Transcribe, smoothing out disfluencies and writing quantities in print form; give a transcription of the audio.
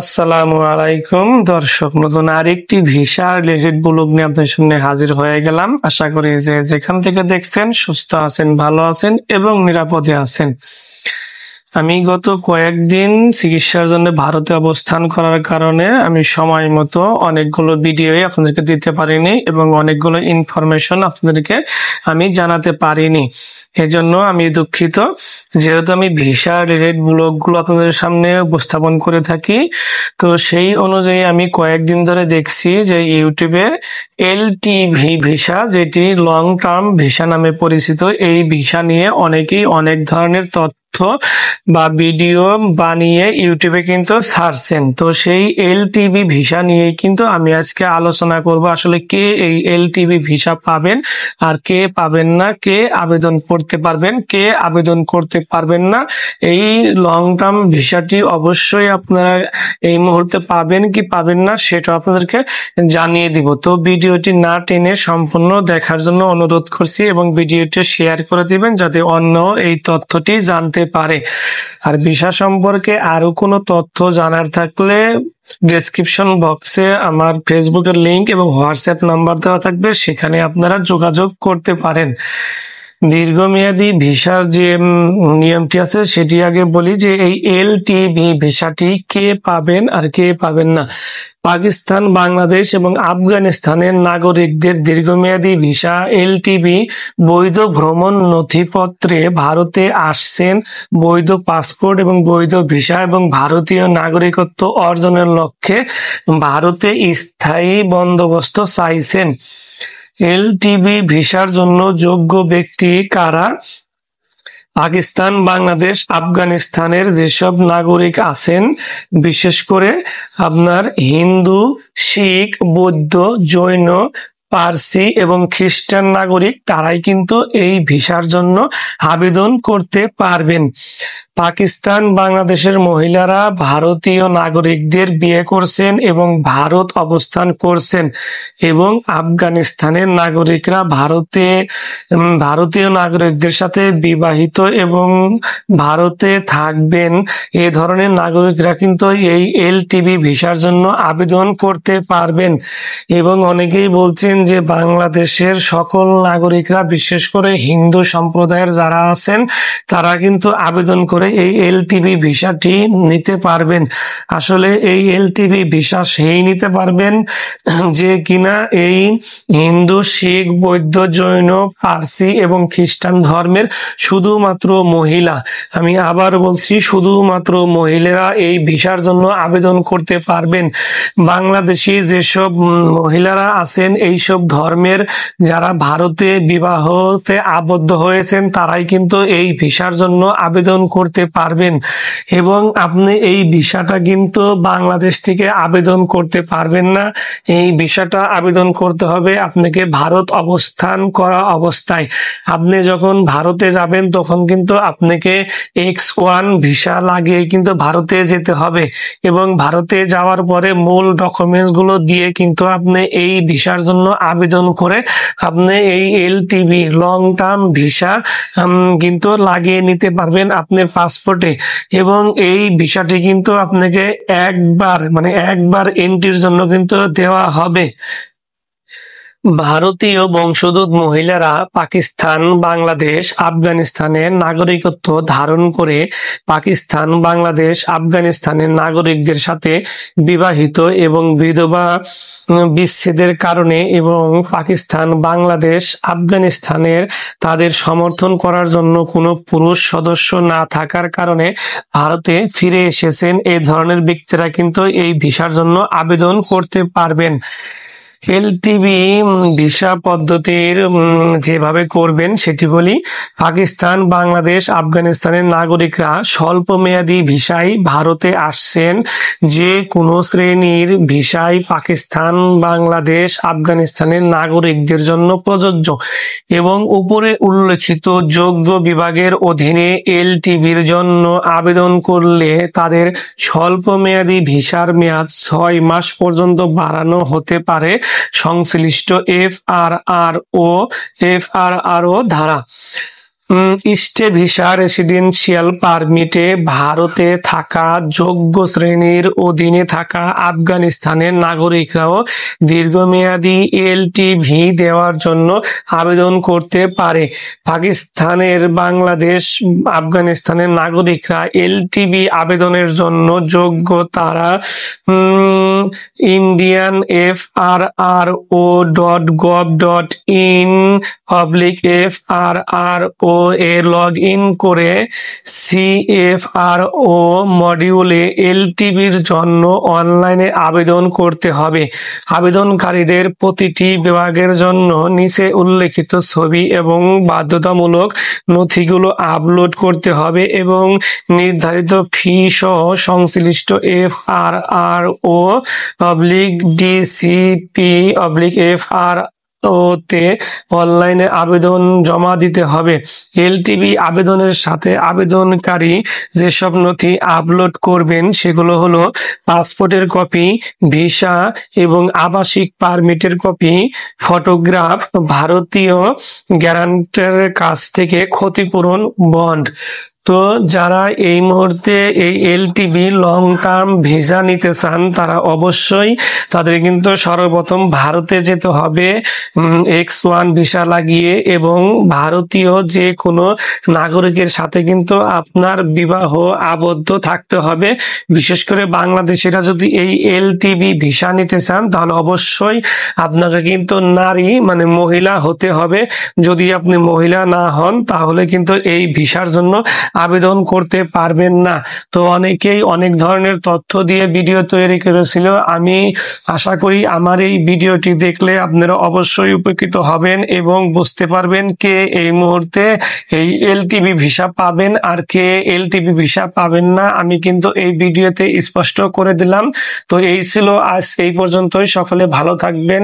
আসসালামু আলাইকুম দর্শক, নতুন আরেকটি ভিসা রিলেটেড ব্লগ নিয়ে আপনাদের সামনে হাজির হয়ে গেলাম। আশা করি যে যেখান থেকে দেখছেন সুস্থ আছেন, ভালো আছেন এবং নিরাপদে আছেন। আমি গত কয়েকদিন চিকিৎসার জন্য ভারতে অবস্থান করার কারণে আমি সময় মতো অনেকগুলো ভিডিও আপনাদেরকে দিতে পারিনি এবং অনেকগুলো ইনফরমেশন আপনাদেরকে আমি জানাতে পারিনি। এজন্য আমি দুঃখিত। যেহেতু আমি ভিসা রিলেটেড ব্লগগুলো আপনাদের সামনে উপস্থাপন করে থাকি, তো সেই অনুযায়ী আমি কয়েকদিন ধরে দেখছি যে ইউটিউবে এলটিভি ভিসা, যেটি লং টার্ম ভিসা নামে পরিচিত, এই ভিসা নিয়ে অনেকেই অনেক ধরনের তথ্য বা ভিডিও বানিয়ে ইউটিউবে কিন্তু ছাড়ছেন। তো সেই এলটিভি ভিসা নিয়ে কিন্তু আমি আজকে আলোচনা করব, আসলে কে এই এলটিভি ভিসা পাবেন আর কে পাবেন না, কে আবেদন করতে পারবেন, কে আবেদন করতে পারবেন না। এই লং টার্ম ভিসাটি অবশ্যই আপনারা এই মুহূর্তে পাবেন কি পাবেন না সেটা আপনাদেরকে জানিয়ে দিব। তো ভিডিওটি না টেনে সম্পূর্ণ দেখার জন্য অনুরোধ করছি এবং ভিডিওটি শেয়ার করে দিবেন যাতে অন্য এই তথ্যটি জানতে পারে। আর ভিসা সম্পর্কে আরো কোনো তথ্য জানার থাকলে ডেসক্রিপশন বক্সে আমার ফেসবুকের লিংক এবং হোয়াটসঅ্যাপ নাম্বার দেওয়া থাকবে, সেখানে আপনারা যোগাযোগ করতে পারেন। দীর্ঘমেয়াদী ভিসার যে নিয়মটি আছে সেটি আগে বলি যে এই এলটিভি ভিসাটি কে পাবেন আর কে পাবেন না। পাকিস্তান, বাংলাদেশ এবং আফগানিস্তানের নাগরিকদের দীর্ঘমেয়াদী ভিসা এলটিভি বৈধ ভ্রমণ নথিপত্রে ভারতে আসছেন, বৈধ পাসপোর্ট এবং বৈধ ভিসা এবং ভারতীয় নাগরিকত্ব অর্জনের লক্ষ্যে ভারতে স্থায়ী বন্দোবস্ত চাইছেন। এলটিভি ভিসার জন্য যোগ্য ব্যক্তি কারা? পাকিস্তান, বাংলাদেশ, আফগানিস্তানের যেসব নাগরিক আছেন, বিশেষ করে আপনার হিন্দু, শিখ, বৌদ্ধ, জৈন, পার্সি এবং খ্রিস্টান নাগরিক, তারাই কিন্তু এই ভিসার জন্য আবেদন করতে পারবেন। পাকিস্তান, বাংলাদেশের মহিলারা ভারতীয় নাগরিকদের বিয়ে করছেন এবং ভারত অবস্থান করছেন, এবং আফগানিস্তানের নাগরিকরা ভারতীয় নাগরিকদের সাথে বিবাহিত এবং ভারতে থাকবেন। এ ধরনের নাগরিকরা কিন্তু এই এলটিভি ভিসার জন্য আবেদন করতে পারবেন। এবং অনেকেই বলছেন যে বাংলাদেশের সকল নাগরিকরা, বিশেষ করে হিন্দু সম্প্রদায়ের যারা আছেন, তারা কিন্তু আবেদন করে এই এলটিভি ভিসাটি নিতে পারবেন। আসলে এই এলটিভি ভিসা সেই নিতে পারবেন যে কিনা এই হিন্দু, শিখ, বৌদ্ধ, জৈন, পার্সি এবং খ্রিস্টান ধর্মের শুধুমাত্র মহিলা। আমি আবার বলছি, শুধুমাত্র মহিলারা এই ভিসার জন্য আবেদন করতে পারবেন। বাংলাদেশি যেসব মহিলারা আছেন, এইসব ধর্মের যারা ভারতে বিবাহতে আবদ্ধ হয়েছেন, তারাই কিন্তু এই ভিসার জন্য আবেদন করতে পারবেন। এবং আপনি এই ভিসাটা কিন্তু বাংলাদেশ থেকে আবেদন করতে পারবেন না। এই ভিসাটা আবেদন করতে হবে আপনাকে ভারত অবস্থান করা অবস্থায়। আপনি যখন ভারতে যাবেন তখন কিন্তু আপনাকে X1 ভিসা লাগিয়ে কিন্তু ভারতে যেতে হবে, এবং ভারতে যাওয়ার পরে মূল ডকুমেন্টস গুলো দিয়ে কিন্তু আপনি এই ভিসার জন্য আবেদন করে আপনি এই এলটিভি লং টার্ম ভিসা কিন্তু লাগিয়ে নিতে পারবেন আপনার পাসপোর্টে। এবং এই ভিসাটি কিন্তু আপনাকে একবার এন্ট্রির জন্য কিন্তু দেওয়া হবে। ভারতীয় বংশোদ্ভূত মহিলারা পাকিস্তান, বাংলাদেশ, আফগানিস্তানের নাগরিকত্ব ধারণ করে পাকিস্তান, বাংলাদেশ, আফগানিস্তানের নাগরিকদের সাথে বিবাহিত এবং বিধবা বিচ্ছেদের কারণে এবং পাকিস্তান, বাংলাদেশ, আফগানিস্তানের তাদের সমর্থন করার জন্য কোনো পুরুষ সদস্য না থাকার কারণে ভারতে ফিরে এসেছেন। এই ধরনের ব্যক্তিরা কিন্তু এই ভিসার জন্য আবেদন করতে পারবেন। এলটিভি ভিসা পদ্ধতির যেভাবে করবেন সেটি বলি। পাকিস্তান, বাংলাদেশ, আফগানিস্তানের নাগরিকরা স্বল্প মেয়াদী ভিসায় ভারতে আসছেন। যে কোনো শ্রেণীর ভিসায় পাকিস্তান, বাংলাদেশ, আফগানিস্তানের নাগরিকদের জন্য প্রযোজ্য, এবং উপরে উল্লেখিত যোগ্য বিভাগের অধীনে এলটিভির জন্য আবেদন করলে তাদের স্বল্প মেয়াদী ভিসার মেয়াদ 6 মাস পর্যন্ত বাড়ানো হতে পারে সংশ্লিষ্ট এফআরআরও ধারা। স্টে ভিসা রেসিডেন্সিয়াল পারমিটে ভারতে থাকা যোগ্য শ্রেণীর অধীনে থাকা আফগানিস্তানের নাগরিকরাও দীর্ঘমেয়াদী এলটিভি দেওয়ার জন্য আবেদন করতে পারে। পাকিস্তানের, বাংলাদেশ, আফগানিস্তানের নাগরিকরা এলটিভি আবেদনের জন্য যোগ্য। তারা indianfro.gov.in/FRRO এ লগ ইন করে CFRO মডিউলে এলটিভির জন্য অনলাইনে আবেদন করতে হবে। আবেদনকারীদের প্রতিটি বিভাগের জন্য নিচে উল্লেখিত ছবি এবং বাধ্যতামূলক নথিগুলো আপলোড করতে হবে এবং নির্ধারিত ফি সহ সংশ্লিষ্ট FRRO/DCP/FRO তে অনলাইনে আবেদন জমা দিতে হবে। এলটিভি আবেদনের সাথে আবেদনকারী যেসব নথি আপলোড করবেন সেগুলো হলো পাসপোর্টের কপি, ভিসা এবং আবাসিক পারমিটের কপি, ফটোগ্রাফ, ভারতীয় গ্যারান্টারের কাছ থেকে ক্ষতিপূরণ বন্ড। তো যারা এই মুহূর্তে এই এলটিভি লং টার্ম ভিসা নিতে চান তারা অবশ্যই তাদের কিন্তু সর্বপ্রথম ভারতে যেতে হবে X1 ভিসা লাগিয়ে, এবং ভারতীয় যে কোনো নাগরিকের সাথে কিন্তু আপনার বিবাহ আবদ্ধ থাকতে হবে। বিশেষ করে বাংলাদেশিরা যদি এই এলটিভি ভিসা নিতে চান তাহলে অবশ্যই আপনাকে কিন্তু নারী মানে মহিলা হতে হবে। যদি আপনি মহিলা না হন তাহলে কিন্তু এই ভিসার জন্য আবেদন করতে পারবেন না। তো অনেকেই অনেক ধরনের তথ্য দিয়ে ভিডিও তৈরি করেছিল। আমি আশা করি আমার এই ভিডিওটি দেখলে আপনারা অবশ্যই উপকৃত হবেন এবং বুঝতে পারবেন কে এই মুহূর্তে এই এলটিভি ভিসা পাবেন আর কে এলটিভি ভিসা পাবেন না। আমি কিন্তু এই ভিডিওতে স্পষ্ট করে দিলাম। তো এই ছিল আজ এই পর্যন্তই। সকলে ভালো থাকবেন।